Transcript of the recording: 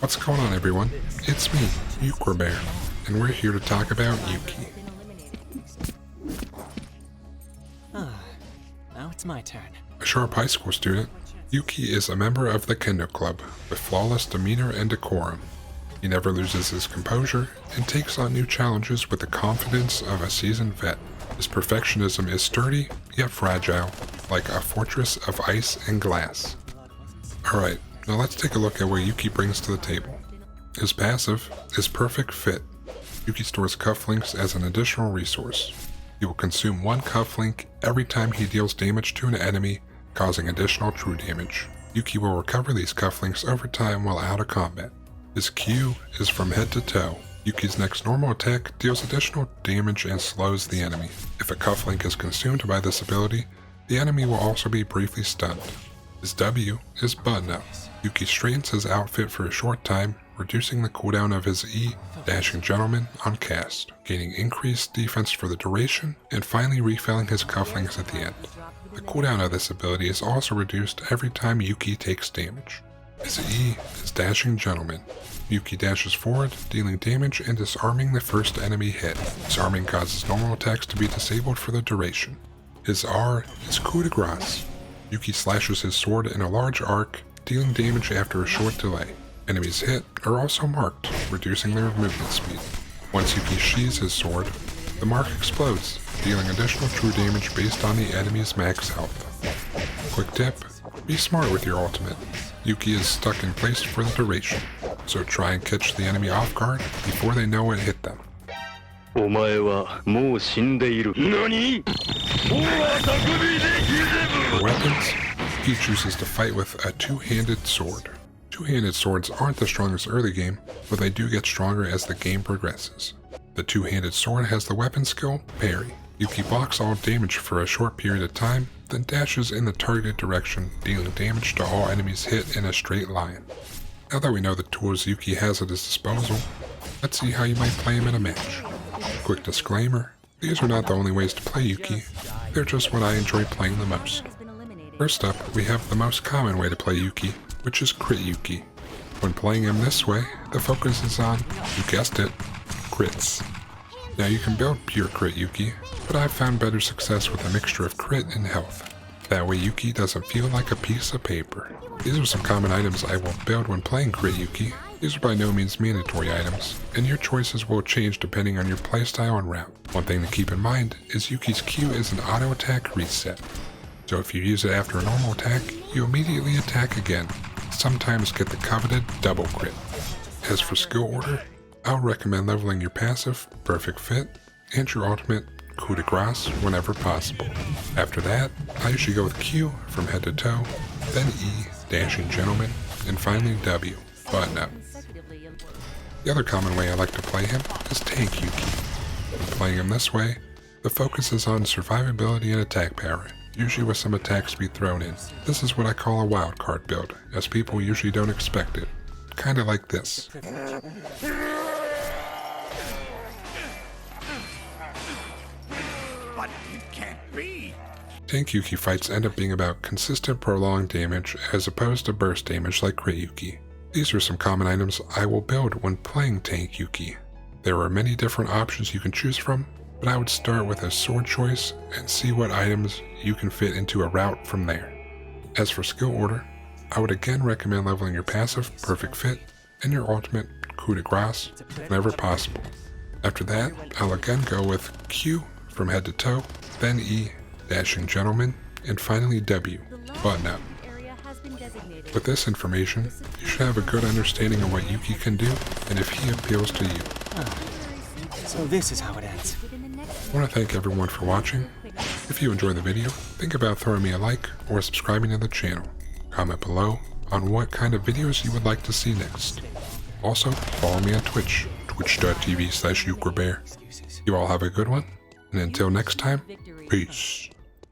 What's going on, everyone? It's me, Ukrabear, and we're here to talk about Yuki. Now it's my turn. A sharp high school student, Yuki is a member of the Kendo Club with flawless demeanor and decorum. He never loses his composure and takes on new challenges with the confidence of a seasoned vet. His perfectionism is sturdy yet fragile, like a fortress of ice and glass. Alright, now let's take a look at what Yuki brings to the table. His passive is Perfect Fit. Yuki stores cufflinks as an additional resource. He will consume one cufflink every time he deals damage to an enemy, causing additional true damage. Yuki will recover these cufflinks over time while out of combat. His Q is From Head to Toe. Yuki's next normal attack deals additional damage and slows the enemy. If a cufflink is consumed by this ability, the enemy will also be briefly stunned. His W is Button Up. Yuki straightens his outfit for a short time, reducing the cooldown of his E, Dashing Gentleman, on cast, gaining increased defense for the duration, and finally refilling his cufflinks at the end. The cooldown of this ability is also reduced every time Yuki takes damage. His E is Dashing Gentleman. Yuki dashes forward, dealing damage and disarming the first enemy hit. Disarming causes normal attacks to be disabled for the duration. His R is Coup de Grace. Yuki slashes his sword in a large arc, dealing damage after a short delay. Enemies hit are also marked, reducing their movement speed. Once Yuki sheathes his sword, the mark explodes, dealing additional true damage based on the enemy's max health. Quick tip, be smart with your ultimate. Yuki is stuck in place for the duration, so try and catch the enemy off guard before they know it hit them. お前はもう死んでいる。何? For weapons, he chooses to fight with a two-handed sword. Two-handed swords aren't the strongest early game, but they do get stronger as the game progresses. The two-handed sword has the weapon skill, Parry. Yuki blocks all damage for a short period of time, then dashes in the targeted direction, dealing damage to all enemies hit in a straight line. Now that we know the tools Yuki has at his disposal, let's see how you might play him in a match. Quick disclaimer, these are not the only ways to play Yuki, they're just what I enjoy playing the most. First up, we have the most common way to play Yuki, which is Crit Yuki. When playing him this way, the focus is on, you guessed it, crits. Now you can build pure Crit Yuki, but I've found better success with a mixture of crit and health. That way Yuki doesn't feel like a piece of paper. These are some common items I will build when playing Crit Yuki. These are by no means mandatory items, and your choices will change depending on your playstyle and route. One thing to keep in mind is Yuki's Q is an auto attack reset. So if you use it after a normal attack, you immediately attack again, sometimes get the coveted double crit. As for skill order, I would recommend leveling your passive, Perfect Fit, and your ultimate, Coup de Grace, whenever possible. After that, I usually go with Q, From Head to Toe, then E, Dashing Gentleman, and finally W, Button Up. The other common way I like to play him is Tank Yuki. When playing him this way, the focus is on survivability and attack power, usually with some attack speed thrown in. This is what I call a wildcard build, as people usually don't expect it. Kinda like this. But it can't be. Tank Yuki fights end up being about consistent prolonged damage as opposed to burst damage like Crit Yuki. These are some common items I will build when playing Tank Yuki. There are many different options you can choose from, but I would start with a sword choice and see what items you can fit into a route from there. As for skill order, I would again recommend leveling your passive, Perfect Fit, and your ultimate, Coup de Grace, whenever possible. After that, I'll again go with Q, From Head to Toe, then E, Dashing Gentleman, and finally W, Button Up. With this information, you should have a good understanding of what Yuki can do and if he appeals to you. So this is how it ends. I want to thank everyone for watching. If you enjoyed the video, think about throwing me a like or subscribing to the channel. Comment below on what kind of videos you would like to see next. Also, follow me on Twitch, twitch.tv/Yukrabear. You all have a good one, and until next time, peace.